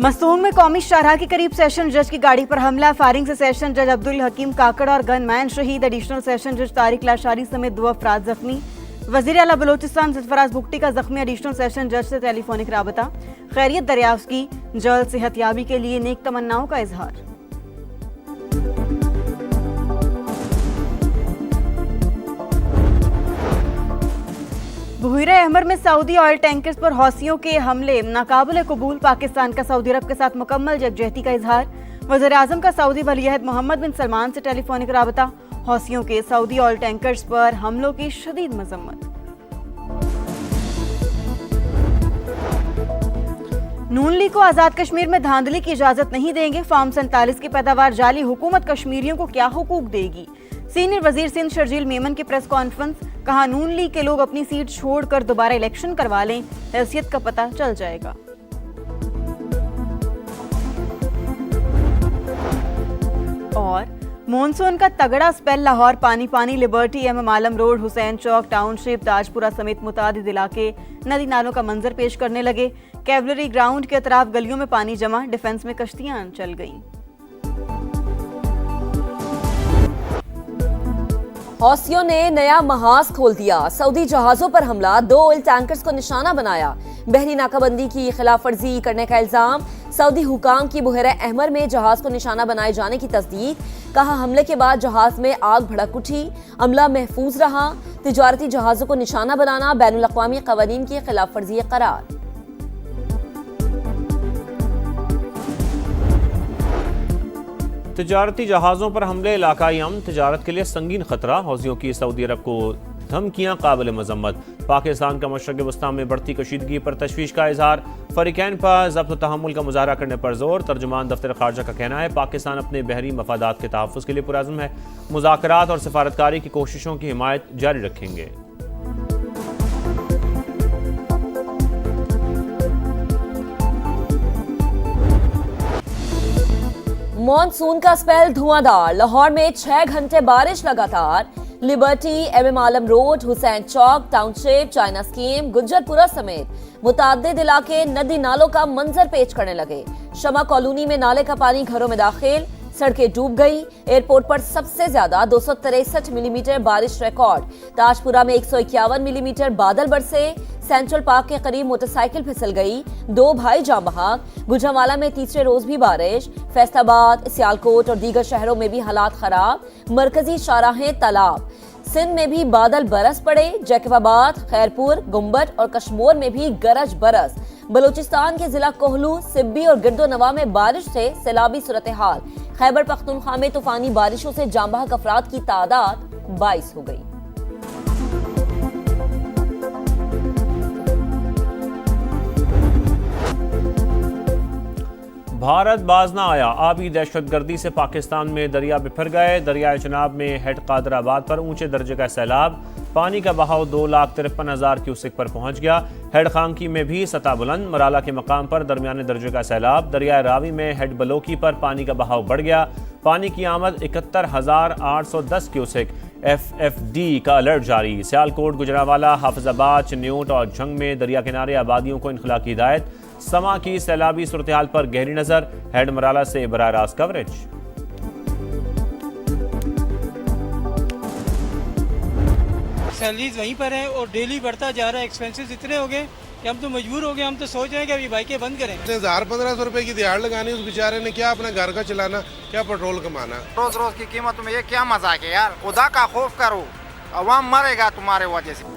मस्तूल में कौमी शाहराह के करीब सेशन जज की गाड़ी पर हमला, फायरिंग से सेशन जज अब्दुल हकीम काकड़ और गनमैन शहीद। एडिशनल सेशन जज तारिक लाशारी समेत 2 अफराद जख्मी। वजीर आला बलोचिस्तान सरफराज बुगटी का जख्मी। एडिशनल सेशन जज से टेलीफोनिक राबता, खैरियत दरियाफ्त की, जल्द सेहतयाबी के लिए नेक तमन्नाओं का इजहार। बुहीरा अहमर में सऊदी ऑयल टैंकर्स पर हौसियों के हमले नाकाबिल कबूल। पाकिस्तान का सऊदी अरब के साथ मुकम्मल यकजहती का इजहार। वज़ीर आज़म का सऊदी वलीअहद मोहम्मद बिन सलमान से टेलीफोनिक राबता, हौसियों के सऊदी ऑयल टैंकर्स पर हमलों की शदीद मजम्मत। नून लीग को आज़ाद कश्मीर में धांधली की इजाजत नहीं देंगे। फार्म 47 की पैदावार जाली, हुकूमत कश्मीरियों को क्या हुकूक देगी। सीनियर वजीर सिंध शर्जील मेमन की प्रेस कॉन्फ्रेंस, कहा नून लीग के लोग अपनी सीट छोड़कर दोबारा इलेक्शन करवा लें, हैसियत का पता चल जाएगा। और मॉनसून का तगड़ा स्पेल, लाहौर पानी पानी, लिबर्टी, एमएम आलम रोड, हुसैन चौक टाउनशिप, ताजपुरा समेत मुतादिद इलाके नदी नालों का मंजर पेश करने लगे। कैवलरी ग्राउंड के अतराफ गलियों में पानी जमा, डिफेंस में कश्तियां चल गईं। हौसियों ने नया महाज खोल दिया। सऊदी जहाजों पर हमला, 2 ऑयल टैंकर्स को निशाना बनाया। बहरी नाकाबंदी की खिलाफ वर्जी करने का इल्जाम। सऊदी हुकाम की बुहीरा अहमर में जहाज को निशाना बनाए जाने की तस्दीक। कहा हमले के बाद जहाज में आग भड़क उठी, अमला महफूज रहा। तिजारती जहाजों को निशाना बनाना बैनुल अक़वामी क़वानीन की खिलाफ वर्जी करार। तिजारती जहाज़ों पर हमले, इलाकाई अमन, तिजारत के लिए संगीन खतरा। हौसियों की सऊदी अरब को धमकियां, काबिल मजम्मत। पाकिस्तान का मशरक़ वस्ता में बढ़ती कशीदगी पर तशवीश का इजहार। फरीकैन पर ज़ब्त तहम्मुल का मुज़ाहरा करने पर जोर। तर्जुमान दफ्तर खारजा का कहना है पाकिस्तान अपने बहरी मफादात के तहफ़्फ़ुज़ के लिए पुरअज़्म है। मुज़ाकरात और सफारतकारी की कोशिशों की हिमायत जारी रखेंगे। मॉनसून का स्पेल धुआंधार, लाहौर में 6 घंटे बारिश लगातार। लिबर्टी, एमएम आलम रोड, हुसैन चौक टाउनशिप, चाइना स्कीम, गुज्जरपुरा समेत मुताद्दिद इलाके नदी नालों का मंजर पेश करने लगे। शमा कॉलोनी में नाले का पानी घरों में दाखिल, सड़कें डूब गई। एयरपोर्ट पर सबसे ज्यादा 263 मिलीमीटर बारिश रिकॉर्ड। ताजपुरा में 151 मिलीमीटर बादल बरसे। सेंट्रल पार्क के करीब मोटरसाइकिल फिसल गई, 2 भाई जान बहक। गुजरांवाला में तीसरे रोज भी बारिश। फैसलाबाद, सियालकोट और दीगर शहरों में भी हालात खराब। मरकजी शाहराहें तालाब। सिंध में भी बादल बरस पड़े। जैकबाबाद, खैरपुर, गुम्बट और कश्मोर में भी गरज बरस। बलूचिस्तान के जिला कोहलू, सिब्बी और गिरदोनवा में बारिश से सैलाबी सूरत हाल। खैबर पख्तूनख्वा में तूफानी बारिशों से जान बहक अफराद की तादाद 22 हो गई। भारत बाज ना आया, आबी दहशतगर्दी से पाकिस्तान में दरिया बिफर गए। दरियाए चनाब में हेड कादराबाद पर ऊंचे दर्जे का सैलाब। पानी का बहाव 2,53,000 क्यूसेक पर पहुंच गया। हेड खांकी में भी सतह बुलंद। मराला के मकाम पर दरमियाने दर्जे का सैलाब। दरिया रावी में हेड बलोकी पर पानी का बहाव बढ़ गया। पानी की आमद 71,810 क्यूसेक। FFD का अलर्ट जारी। सियालकोट, गुजरांवाला, हाफिजाबाद, चिन्यूट और झंग में दरिया किनारे आबादियों को इनखला की हिदायत। समा की सैलाबी सूरत हाल पर गहरी नजर। हेड मराला से बराह रास्त कवरेज। सैलरीज वहीं पर है और डेली बढ़ता जा रहा है। एक्सपेंसेस इतने हो गए कि हम तो मजबूर हो गए। हम तो सोच रहे हैं कि अभी बाइकें बंद करें। 1000-1500 रुपए की दिहाड़ लगानी, उस बेचारे ने क्या अपना घर का चलाना, क्या पेट्रोल कमाना। रोज रोज की कीमत में ये क्या मजाक है यार। खुदा का खौफ करो, अवाम मरेगा तुम्हारे वजह से।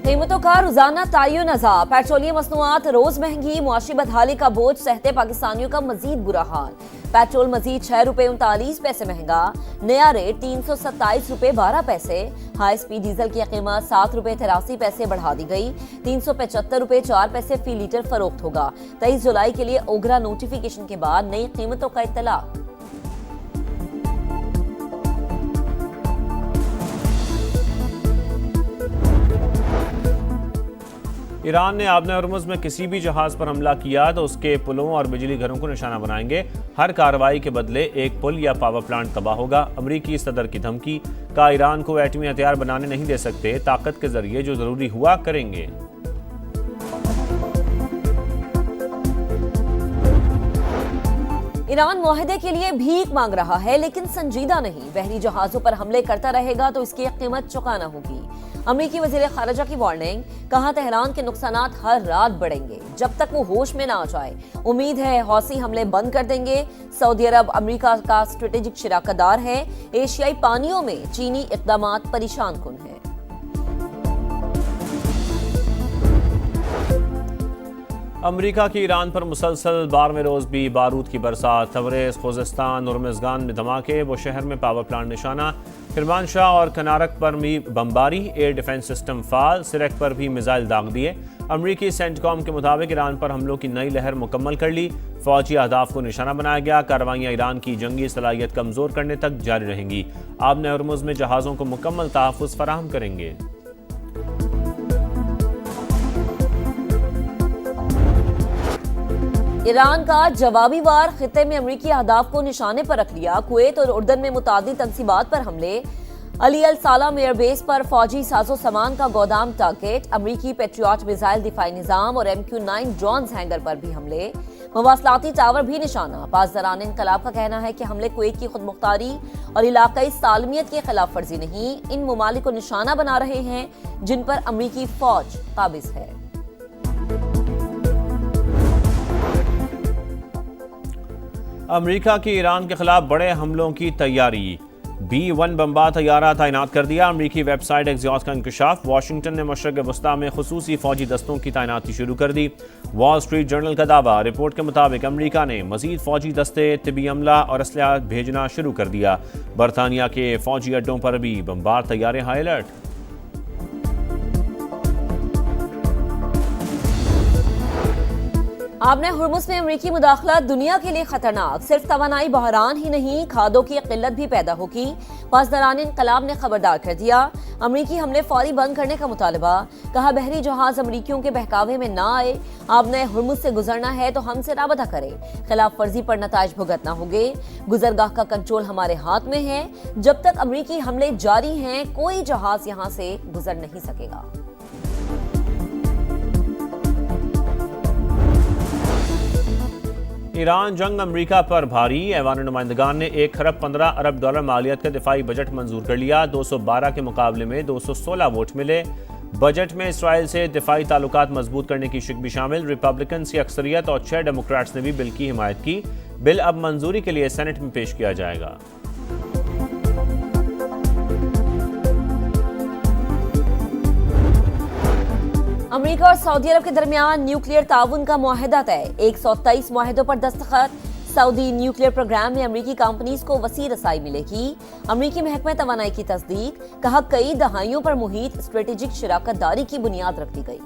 कीमतों का रोजाना तायुन अज़ा। पेट्रोलियम मसनूआत रोज महंगी। मुआशी बदहाली का बोझ सहते पाकिस्तानियों का मजीद बुरा हाल। पेट्रोल मजीद 6 रुपए 39 पैसे महंगा। नया रेट 327 रुपए 12 पैसे। हाई स्पीड डीजल की कीमत 7 रुपए 83 पैसे बढ़ा दी गई। 375 रुपए 4 पैसे फी लीटर फरोख्त होगा। 23 जुलाई के लिए ओगरा नोटिफिकेशन के बाद नई कीमतों का इत्तला। ईरान ने आबना हरमुज़ में किसी भी जहाज पर हमला किया तो उसके पुलों और बिजली घरों को निशाना बनाएंगे। हर कार्रवाई के बदले एक पुल या पावर प्लांट तबाह होगा। अमरीकी सदर की धमकी, का ईरान को एटमी हथियार बनाने नहीं दे सकते, ताकत के जरिए जो जरूरी हुआ करेंगे। ईरान मुआहदे के लिए भीख मांग रहा है, लेकिन संजीदा नहीं। बहरी जहाजों पर हमले करता रहेगा तो इसकी कीमत चुकाना होगी। अमेरिकी वजीर खारजा की वार्निंग, कहा तेहरान के नुकसानात हर रात बढ़ेंगे जब तक वो होश में ना आ जाए। उम्मीद है हौसी हमले बंद कर देंगे। सऊदी अरब अमेरिका का स्ट्रेटेजिक शराकतदार है। एशियाई पानियों में चीनी इक़दामात परेशान कुन है। अमेरिका की ईरान पर मुसलसल 12वें रोज भी बारूद की बरसात। तबरेज़, खुज़िस्तान और मज़गान में धमाके, वो शहर में पावर प्लांट निशाना। किरमानशाह और कनारक पर भी बमबारी, एयर डिफेंस सिस्टम फाल, सिरक पर भी मिसाइल दाग दिए। अमरीकी सेंटकॉम के मुताबिक ईरान पर हमलों की नई लहर मुकम्मल कर ली। फौजी अहदाफ को निशाना बनाया गया। कार्रवाइयाँ ईरान की जंगी सलाहियत कमज़ोर करने तक जारी रहेंगी। आबने हरमुज़ में जहाज़ों को मुकम्मल तहफ़्फ़ुज़ फराहम करेंगे। ईरान का जवाबी वार, खिते में अमरीकी अहदाफ को निशाने पर रख लिया। कुवैत और उर्दन में मुतादिद तंसीबात पर हमले। अली अल सालाम एयरबेस पर फौजी साजो सामान का गोदाम टारगेट। अमरीकी पेट्रियट मिसाइल दिफाई निजाम और MQ-9 ड्रोन्स हैंगर पर भी हमले। मवासलाती टावर भी निशाना। पासदारान इनकलाब का कहना है कि हमले कुवैत की खुदमुख्तारी और इलाकाई सालमियत की खिलाफ वर्जी नहीं, इन ममालिक को निशाना बना रहे हैं जिन पर अमरीकी फौज काबिज है। अमेरिका की ईरान के खिलाफ बड़े हमलों की तैयारी। B-1 बमबार तैयारा तैनात कर दिया। अमरीकी वेबसाइट एक्सियोस का इंकशाफ। वाशिंगटन ने मशरक़ वस्ता में खुसूसी फौजी दस्तों की तैनाती शुरू कर दी। वॉल स्ट्रीट जर्नल का दावा। रिपोर्ट के मुताबिक अमरीका ने मजीद फौजी दस्ते, तिबी अमला और असलहा भेजना शुरू कर दिया। बरतानिया के फौजी अड्डों पर भी बमबार तैयारे हाई अलर्ट। आबने हुर्मुज़ में अमरीकी मुदाखलत दुनिया के लिए खतरनाक। सिर्फ तवानाई बहरान ही नहीं, खादों की किल्लत भी पैदा होगी। पासदारान इनकलाब ने खबरदार कर दिया। अमरीकी हमले फौरी बंद करने का मुतालबा। कहा बहरी जहाज अमरीकियों के बहकावे में ना आए। आपने हुर्मुज़ से गुजरना है तो हमसे राबता करे। खिलाफ वर्जी पर नताइज भुगतना होंगे। गुजरगाह का कंट्रोल हमारे हाथ में है। जब तक अमरीकी हमले जारी हैं, कोई जहाज यहाँ से गुजर नहीं सकेगा। ईरान जंग अमरीका पर भारी। ऐवान नुमाइंदगान ने 1 खरब 15 अरब डॉलर मालियत का दिफाई बजट मंजूर कर लिया। 212 के मुकाबले में 216 वोट मिले। बजट में इसराइल से दिफाई ताल्लुकात मजबूत करने की शिक भी शामिल। रिपब्लिकन की अक्सरियत और 6 डेमोक्रेट्स ने भी बिल की हिमायत की। बिल अब मंजूरी के लिए सेनेट में पेश किया जाएगा। अमेरिका और सऊदी अरब के दरमियान न्यूक्लियर ताउन का मुआहदा तय। 123 मुआहदों पर दस्तखत। सऊदी न्यूक्लियर प्रोग्राम में अमरीकी कंपनीज को वसी रसाई मिलेगी। अमरीकी महकमे तवानाई की तस्दीक। कहा कई दहाइयों पर मुहित स्ट्रेटेजिक शराकतदारी की बुनियाद रख दी गई।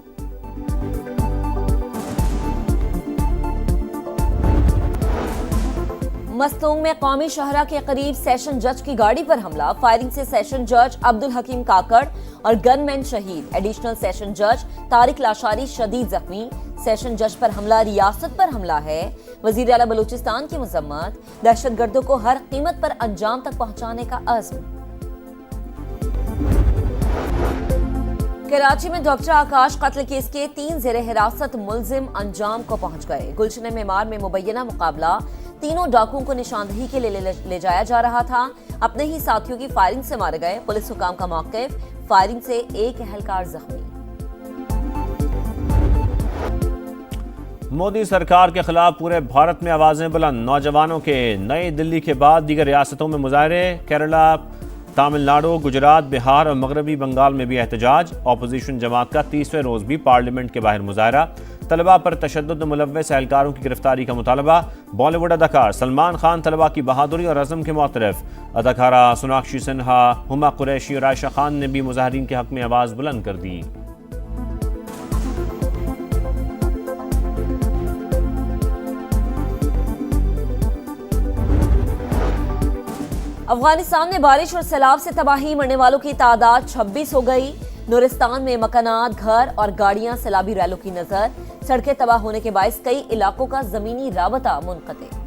मस्तूंग में कौमी शहरा के करीब सेशन जज की गाड़ी पर हमला। फायरिंग से सेशन जज अब्दुल हकीम काकड़ और गनमैन शहीद। एडिशनल सेशन जज तारिक लाशारी शदीद जख्मी। सेशन जज पर हमला रियासत पर हमला है। वजीर आला बलूचिस्तान की मजम्मत। दहशतगर्दों को हर कीमत पर अंजाम तक पहुंचाने का अज़्म। कराची में डॉक्टर आकाश कत्ल केस के 3 ज़ेरे हिरासत मुलजिम अंजाम को पहुंच गए। गुलशन मेमार में मुबैना मुकाबला। तीनों डाकुओं को निशानदही के लिए ले जाया जा रहा था। अपने ही साथियों की फायरिंग से मारे गए। पुलिस हुकाम का मौक़िफ़। फायरिंग से एक एहलकार जख्मी। मोदी सरकार के खिलाफ पूरे भारत में आवाजें बुलंद। नौजवानों के नई दिल्ली के बाद दीगर रियासतों में मुजाहरे। केरला, तमिलनाडु, गुजरात, बिहार और मगरबी बंगाल में भी एहतजाज। अपोजिशन जमात का 30वें रोज भी पार्लियामेंट के बाहर मुजाहरा। तलबा पर तशद्दुद मुलव्वस एहलकारों की गिरफ्तारी का मुतालबा। बॉलीवुड अदाकार सलमान खान तलबा की बहादुरी और अज़म के मुतरफ। अदाकारा सोनाक्षी सिन्हा, हुमा कुरैशी और आयशा खान ने भी मुजाहिरीन के हक में आवाज़ बुलंद कर दी। अफगानिस्तान में बारिश और सैलाब से तबाही। मरने वालों की तादाद 26 हो गई। नूरिस्तान में मकानात, घर और गाड़ियां सैलाबी रैलों की नजर। सड़कें तबाह होने के बायस कई इलाकों का जमीनी राबता मुनक़ते।